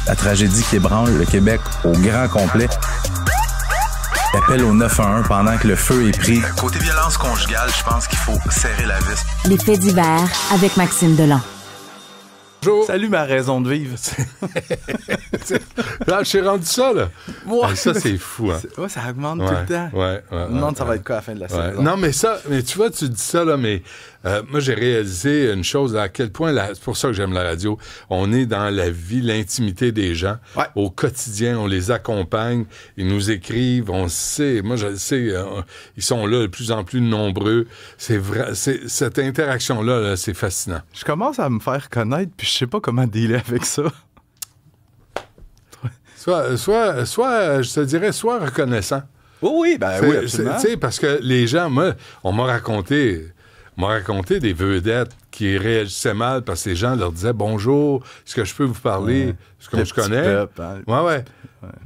La tragédie qui ébranle le Québec au grand complet. Appel au 911 pendant que le feu est pris. Côté violence conjugale, je pense qu'il faut serrer la vis. Les faits divers avec Maxime Delan. Bonjour. Salut ma raison de vivre. Là, je suis rendu ça, là. Ouais. Ça, c'est fou, hein. Ouais, ça augmente tout le temps. Je me demande ça va être quoi à la fin de la saison. Non, mais tu vois, tu dis ça, là, mais moi, j'ai réalisé une chose, à quel point, c'est pour ça que j'aime la radio, on est dans la vie, l'intimité des gens. Ouais. Au quotidien, on les accompagne, ils nous écrivent, on sait, moi, je le sais, ils sont là de plus en plus nombreux. C'est vrai, cette interaction-là, là, c'est fascinant. Je commence à me faire connaître, puis je sais pas comment dealer avec ça. Soit, je te dirais, sois reconnaissant. Oui, oui, absolument. Tu sais, parce que les gens, moi, on m'a raconté des vedettes qui réagissaient mal parce que les gens leur disaient « Bonjour, est-ce que je peux vous parler? Est-ce qu'on se connaît? » Ouais.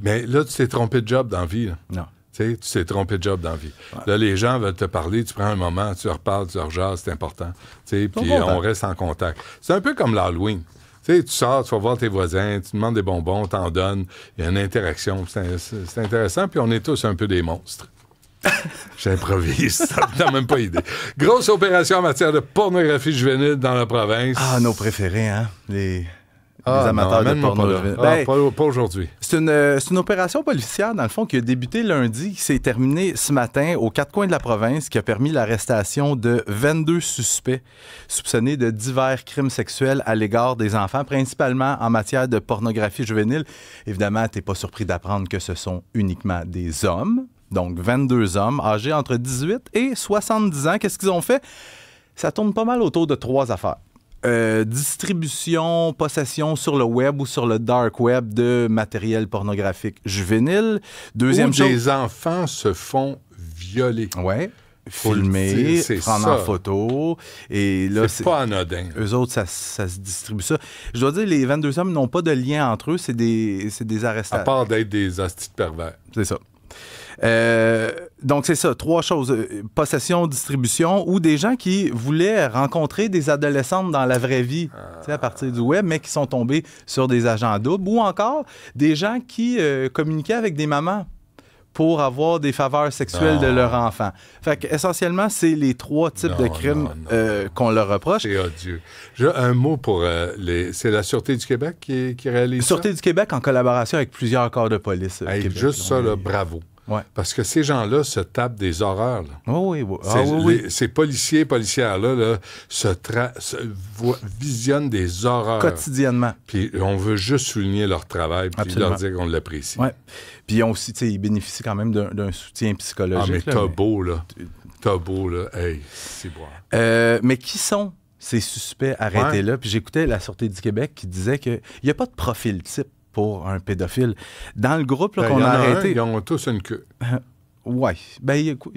Mais là, tu t'es trompé de job dans la vie. Là. Non. Tu t'es trompé de job dans la vie. Ouais. Là, les gens veulent te parler, tu prends un moment, tu leur parles, tu leur jases, c'est important. Puis on reste en contact. C'est un peu comme l'Halloween. Tu sais, tu sors, tu vas voir tes voisins, tu demandes des bonbons, t'en donnes, il y a une interaction. C'est intéressant, puis on est tous un peu des monstres. J'improvise, t'as même pas idée. Grosse opération en matière de pornographie juvénile dans la province. Ah, nos préférés, hein? Les amateurs de pornographie. Pas aujourd'hui. C'est une opération policière, dans le fond, qui a débuté lundi, qui s'est terminée ce matin aux quatre coins de la province, qui a permis l'arrestation de 22 suspects soupçonnés de divers crimes sexuels à l'égard des enfants, principalement en matière de pornographie juvénile. Évidemment, t'es pas surpris d'apprendre que ce sont uniquement des hommes. Donc, 22 hommes âgés entre 18 et 70 ans. Qu'est-ce qu'ils ont fait? Ça tourne pas mal autour de 3 affaires. Distribution, possession sur le web ou sur le dark web de matériel pornographique juvénile. Deuxième chose... des enfants se font violer. Oui. Filmer, prendre en photo. Et là, c'est pas anodin. Eux autres, ça se distribue ça. Je dois dire, les 22 hommes n'ont pas de lien entre eux. C'est des arrestations. À part d'être des hosties de pervers. C'est ça. Donc, c'est ça, 3 choses. Possession, distribution, ou des gens qui voulaient rencontrer des adolescentes dans la vraie vie, à partir du web, mais qui sont tombés sur des agents doubles, ou encore des gens qui communiquaient avec des mamans pour avoir des faveurs sexuelles de leur enfant. Fait qu'essentiellement, c'est les 3 types de crimes qu'on leur reproche. C'est odieux. Un mot pour c'est la Sûreté du Québec qui réalise ça? Sûreté du Québec en collaboration avec plusieurs corps de police. Québec, juste ça, là, bravo. Ouais. Parce que ces gens-là se tapent des horreurs. Là. Oh, oui. Ces policières-là visionnent des horreurs. Quotidiennement. Puis on veut juste souligner leur travail puis leur dire qu'on l'apprécie. Oui. Puis ils bénéficient quand même d'un soutien psychologique. Ah, mais t'as beau, là. Hey, c'est bon. Mais qui sont ces suspects arrêtés-là? Puis j'écoutais la Sûreté du Québec qui disait qu'il n'y a pas de profil type pour un pédophile. Dans le groupe qu'on a arrêté... Ils ont tous une queue. Oui.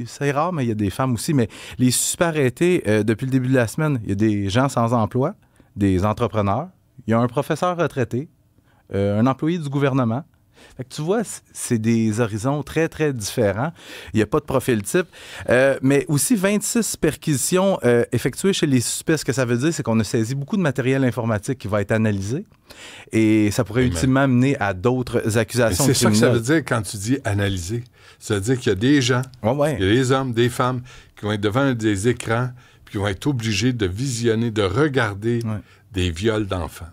C'est rare, mais il y a des femmes aussi. Mais les suspects arrêtés, depuis le début de la semaine, il y a des gens sans emploi, des entrepreneurs, il y a un professeur retraité, un employé du gouvernement. Fait que tu vois, c'est des horizons très, très différents. Il n'y a pas de profil type. Mais aussi 26 perquisitions effectuées chez les suspects. Ce que ça veut dire, c'est qu'on a saisi beaucoup de matériel informatique qui va être analysé. Et ça pourrait ultimement mener à d'autres accusations criminelles. C'est ça que ça veut dire quand tu dis analyser. Ça veut dire qu'il y a des gens, il y a des hommes, des femmes qui vont être devant des écrans puis qui vont être obligés de visionner, de regarder des viols d'enfants.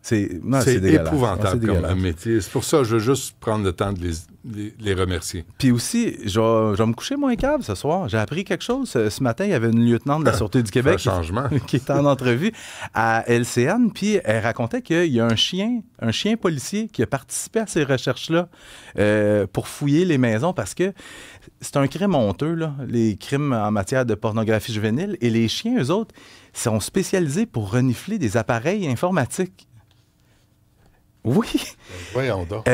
C'est épouvantable comme métier. C'est pour ça que je veux juste prendre le temps de les remercier. Puis aussi, je vais me coucher moins câble ce soir. J'ai appris quelque chose. Ce matin, il y avait une lieutenant de la Sûreté du Québec qui était en entrevue à LCN. Puis elle racontait qu'il y a un chien policier qui a participé à ces recherches-là pour fouiller les maisons parce que c'est un crime honteux, là, les crimes en matière de pornographie juvénile. Et les chiens, eux autres, sont spécialisés pour renifler des appareils informatiques. Oui. Voyons donc.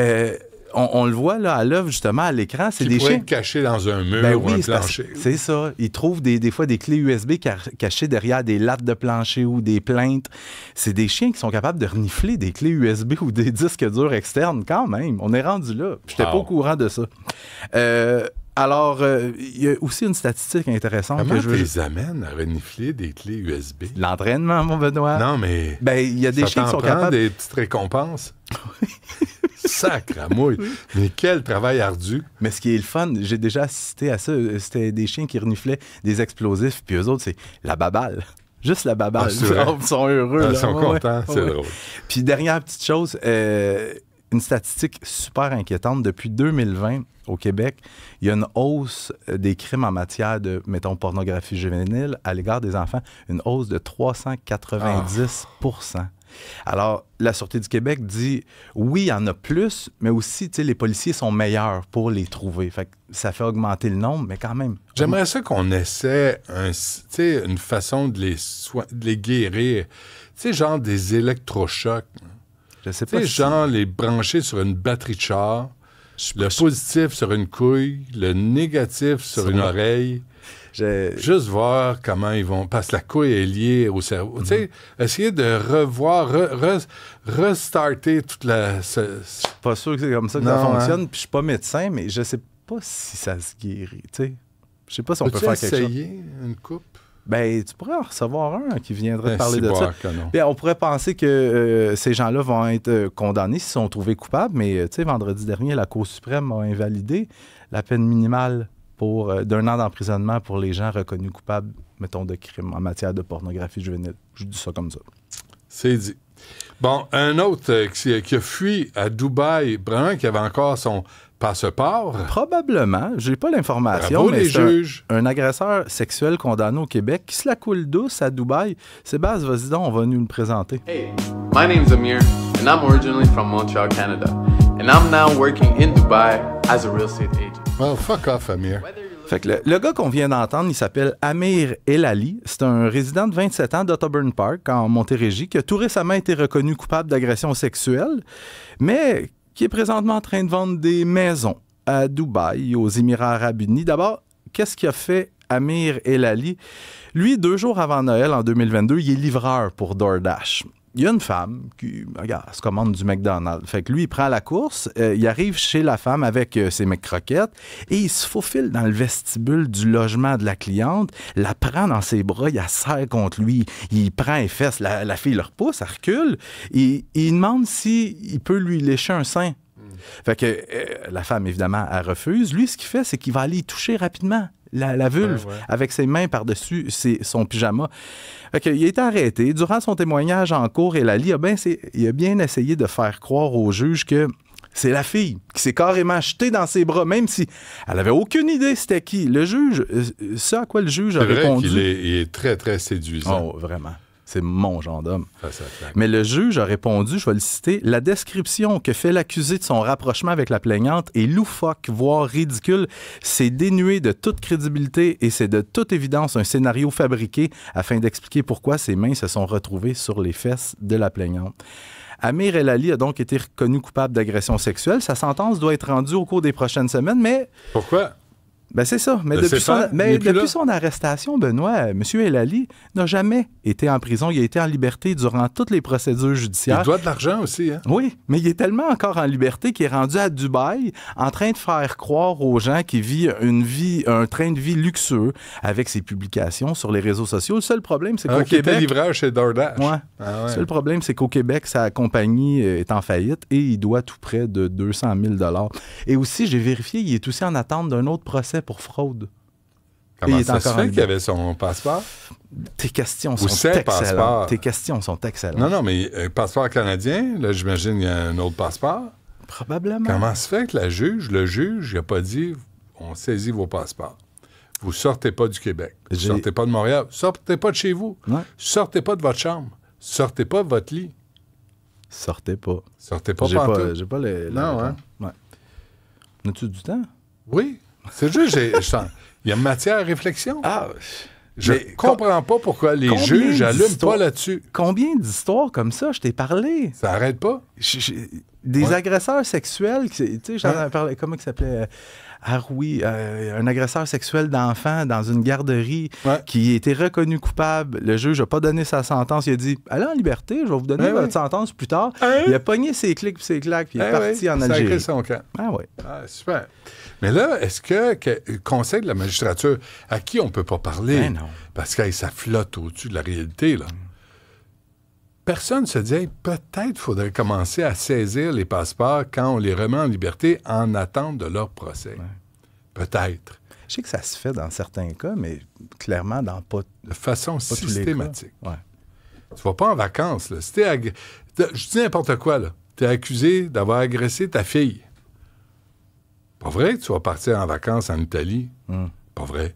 On le voit là, à l'œuvre, justement, à l'écran. C'est des chiens être cachés dans un mur ou un plancher. C'est ça. Ils trouvent des fois des clés USB cachées derrière des lattes de plancher ou des plaintes. C'est des chiens qui sont capables de renifler des clés USB ou des disques durs externes, quand même. On est rendu là. Je n'étais pas au courant de ça. Alors, il y a aussi une statistique intéressante. Comment tu les amènes à renifler des clés USB? L'entraînement, mon Benoît. Non, mais il y a des chiens qui sont capables... des petites récompenses. Sacramouille. Mais quel travail ardu. Mais ce qui est le fun, j'ai déjà assisté à ça, c'était des chiens qui reniflaient des explosifs, puis eux autres, c'est la babale. Juste la babale. Ils sont heureux. Ils sont contents, c'est drôle. Puis dernière petite chose, une statistique super inquiétante. Depuis 2020, au Québec, il y a une hausse des crimes en matière de, mettons, pornographie juvénile à l'égard des enfants, une hausse de 390 Alors, la Sûreté du Québec dit, oui, il y en a plus, mais aussi, tu sais, les policiers sont meilleurs pour les trouver. Fait que ça fait augmenter le nombre, mais quand même. J'aimerais ça qu'on essaie une façon de les guérir. Tu sais, genre des électrochocs. Je sais pas. Tu sais, genre les brancher sur une batterie de char, le positif sur une couille, le négatif sur une oreille. Juste voir comment ils vont... Parce que la couille est liée au cerveau. Tu sais, essayer de revoir, restarter toute la... Je suis pas sûr que c'est comme ça que ça fonctionne. Puis je suis pas médecin, mais je sais pas si ça se guérit. Tu sais, je sais pas si on peut faire quelque chose. Essayer une coupe? Ben, tu pourrais en recevoir un qui viendrait te parler de ça. Bien, on pourrait penser que ces gens-là vont être condamnés s'ils sont trouvés coupables, mais tu sais, vendredi dernier, la Cour suprême a invalidé la peine minimale d'un an d'emprisonnement pour les gens reconnus coupables, mettons, de crimes en matière de pornographie juvénile. Je dis ça comme ça. C'est dit. Bon, un autre qui a fui à Dubaï, vraiment qui avait encore son passeport. Probablement. J'ai pas l'information, Bravo mais les juges. Un agresseur sexuel condamné au Québec qui se la coule douce à Dubaï. Sébastien, vas-y donc, on va nous le présenter. Hey, my name's Amir, and I'm originally from Montreal, Canada. And I'm now working in Dubai as a real estate agent. Well, fuck off, Amir. Fait que le gars qu'on vient d'entendre, il s'appelle Amir El-Ali. C'est un résident de 27 ans d'Otterburn Park, en Montérégie, qui a tout récemment été reconnu coupable d'agression sexuelle, mais qui est présentement en train de vendre des maisons à Dubaï, aux Émirats arabes unis. D'abord, qu'est-ce qu'il a fait Amir El-Ali? Lui, 2 jours avant Noël, en 2022, il est livreur pour DoorDash. Il y a une femme qui, regarde, se commande du McDonald's. Fait que lui, il prend la course, il arrive chez la femme avec ses McCroquettes et il se faufile dans le vestibule du logement de la cliente, la prend dans ses bras, il la serre contre lui, il prend les fesses, la fille le repousse, elle recule, et il demande s'il peut lui lécher un sein. Fait que la femme, évidemment, elle refuse. Lui, ce qu'il fait, c'est qu'il va aller y toucher rapidement la vulve avec ses mains par-dessus son pyjama. Fait qu'il a été arrêté. Durant son témoignage en cours, El-Ali il a bien essayé de faire croire au juge que c'est la fille qui s'est carrément jetée dans ses bras, même si elle avait aucune idée c'était qui. Le juge, ce à quoi le juge a répondu... C'est vrai qu'il est très, très séduisant. Oh, vraiment. C'est mon genre d'homme. Mais le juge a répondu, je vais le citer, « La description que fait l'accusé de son rapprochement avec la plaignante est loufoque, voire ridicule. C'est dénué de toute crédibilité et c'est de toute évidence un scénario fabriqué afin d'expliquer pourquoi ses mains se sont retrouvées sur les fesses de la plaignante. » Amir El-Ali a donc été reconnu coupable d'agression sexuelle. Sa sentence doit être rendue au cours des prochaines semaines, mais... Pourquoi? Ben c'est ça. Mais depuis son arrestation, Benoît, M. El-Ali n'a jamais été en prison. Il a été en liberté durant toutes les procédures judiciaires. Il doit de l'argent aussi, hein? Oui, mais il est tellement encore en liberté qu'il est rendu à Dubaï en train de faire croire aux gens qu'il vit un train de vie luxueux avec ses publications sur les réseaux sociaux. Le seul problème, c'est qu'au Québec... Il était livreur chez DoorDash. Ouais. Le seul problème, c'est qu'au Québec, sa compagnie est en faillite et il doit tout près de 200 000 $. Et aussi, j'ai vérifié, il est aussi en attente d'un autre procès pour fraude. Comment ça se fait qu'il avait son passeport? Tes questions sont excellentes. Tes questions sont excellentes. Non, mais passeport canadien, là, j'imagine qu'il y a un autre passeport. Probablement. Comment se fait que le juge, il n'a pas dit on saisit vos passeports. Vous sortez pas du Québec. Vous sortez pas de Montréal. Sortez pas de chez vous. Ouais. Sortez pas de votre chambre. Sortez pas de votre lit. Sortez pas. Sortez pas partout. J'ai pas les... Non, hein? Ouais. As-tu du temps? Oui. C'est juste, il y a matière à réflexion. Je comprends pas pourquoi les juges n'allument pas là-dessus. Combien d'histoires comme ça, je t'ai parlé? Ça arrête pas? Des agresseurs sexuels, tu sais, j'en avais parlé, comment il s'appelait? Haroui, un agresseur sexuel d'enfants dans une garderie qui a été reconnu coupable. Le juge n'a pas donné sa sentence. Il a dit « Allez en liberté, je vais vous donner votre sentence plus tard. » Il a pogné ses clics et ses claques, puis il est parti en Algérie. Ça a son camp. Oui. Super. Mais là, est-ce que le Conseil de la magistrature, à qui on ne peut pas parler, Ben non. parce que ça flotte au-dessus de la réalité, là. personne se dit, hey, peut-être qu'il faudrait commencer à saisir les passeports quand on les remet en liberté en attente de leur procès. Ouais. Peut-être. Je sais que ça se fait dans certains cas, mais clairement dans pas de façon pas systématique. Ouais. Tu vas pas en vacances, là. Si je dis n'importe quoi, là. Tu es accusé d'avoir agressé ta fille. Pas vrai que tu vas partir en vacances en Italie. Pas vrai.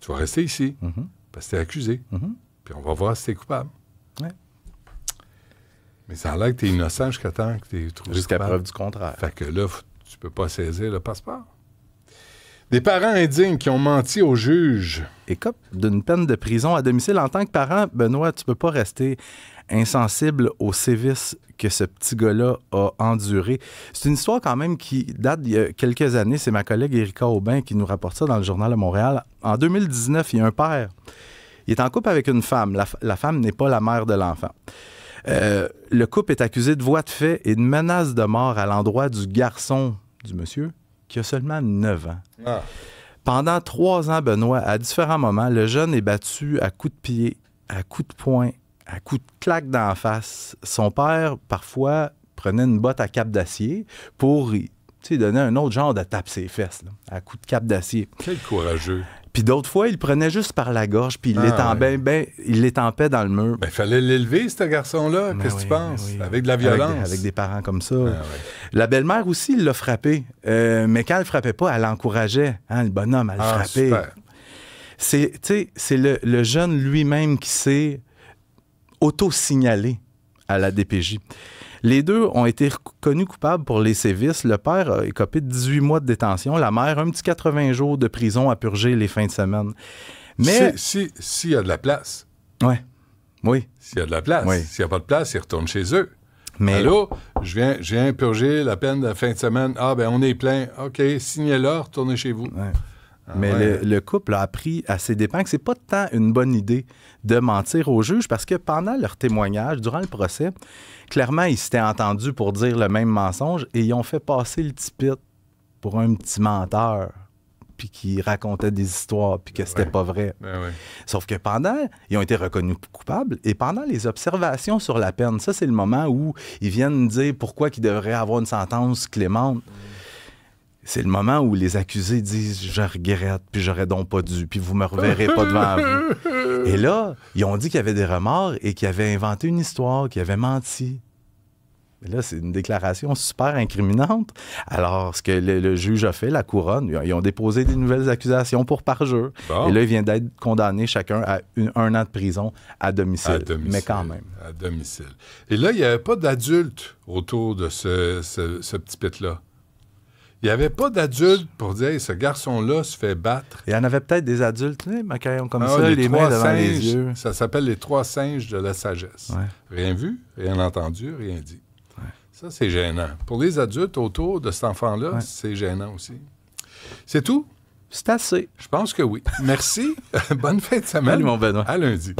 Tu vas rester ici parce que tu es accusé. Puis on va voir si tu es coupable. Ouais. Mais ça a l'air que tu es innocent jusqu'à temps que tu es trouvé jusqu'à coupable. preuve du contraire. Fait que là, tu peux pas saisir le passeport. Des parents indignes qui ont menti au juge. Écope d'une peine de prison à domicile. En tant que parent, Benoît, tu peux pas rester insensible aux sévices que ce petit gars-là a enduré. C'est une histoire quand même qui date d'il y a quelques années. C'est ma collègue Érika Aubin qui nous rapporte ça dans le Journal de Montréal. En 2019, il y a un père. Il est en couple avec une femme. La femme n'est pas la mère de l'enfant. Le couple est accusé de voies de fait et de menaces de mort à l'endroit du garçon, du monsieur, qui a seulement 9 ans. Ah. Pendant 3 ans, Benoît, à différents moments, le jeune est battu à coups de pied, à coups de poing, à coups de claque d'en face. Son père, parfois, prenait une botte à cape d'acier pour donner un autre genre de tape ses fesses, là, à coups de cape d'acier. Quel courageux. Puis d'autres fois, il le prenait juste par la gorge, puis il l'étampait dans le mur. Il fallait l'élever, ce garçon-là. Qu'est-ce que tu penses? Avec de la violence. Avec des parents comme ça. La belle-mère aussi, il l'a frappé. Mais quand elle ne frappait pas, elle l'encourageait. Hein, le bonhomme, elle le frappait. Super. C'est le jeune lui-même qui s'est auto-signalé à la DPJ. Les deux ont été reconnus coupables pour les sévices. Le père a écopé de 18 mois de détention. La mère, un petit 80 jours de prison à purger les fins de semaine. Mais s'il y a de la place. Oui. S'il y a de la place. Oui. S'il n'y a pas de place, ils retournent chez eux. Mais allô, je viens purger la peine de la fin de semaine. Ah, ben on est plein. OK, signez-le, retournez chez vous. Ouais. Mais le couple a appris à ses dépens que c'est pas tant une bonne idée de mentir au juge parce que pendant leur témoignage, durant le procès, clairement, ils s'étaient entendus pour dire le même mensonge et ils ont fait passer le petit pit pour un petit menteur puis qui racontait des histoires puis que c'était pas vrai. Sauf que ils ont été reconnus coupables et pendant les observations sur la peine, ça, c'est le moment où ils viennent dire pourquoi ils devraient avoir une sentence clémente. C'est le moment où les accusés disent « Je regrette, puis j'aurais donc pas dû, puis vous me reverrez pas devant vous. » Et là, ils ont dit qu'il y avait des remords et qu'ils avaient inventé une histoire, qu'ils avaient menti. Mais là, c'est une déclaration super incriminante. Alors, ce que le juge a fait, la couronne, ils ont déposé des nouvelles accusations pour parjure. Bon. Et là, ils viennent d'être condamnés chacun à 1 an de prison à domicile. Mais quand même. À domicile. Et là, il n'y avait pas d'adultes autour de ce petit pit-là. Il n'y avait pas d'adultes pour dire hey, « ce garçon-là se fait battre ». Il y en avait peut-être des adultes, comme ça, les mains devant les yeux. Ça s'appelle les 3 singes de la sagesse. Ouais. Rien vu, rien entendu, rien dit. Ouais. Ça, c'est gênant. Pour les adultes autour de cet enfant-là, c'est gênant aussi. C'est tout? C'est assez. Je pense que oui. Merci. Bonne fin de semaine. Salut, mon Benoît. À lundi.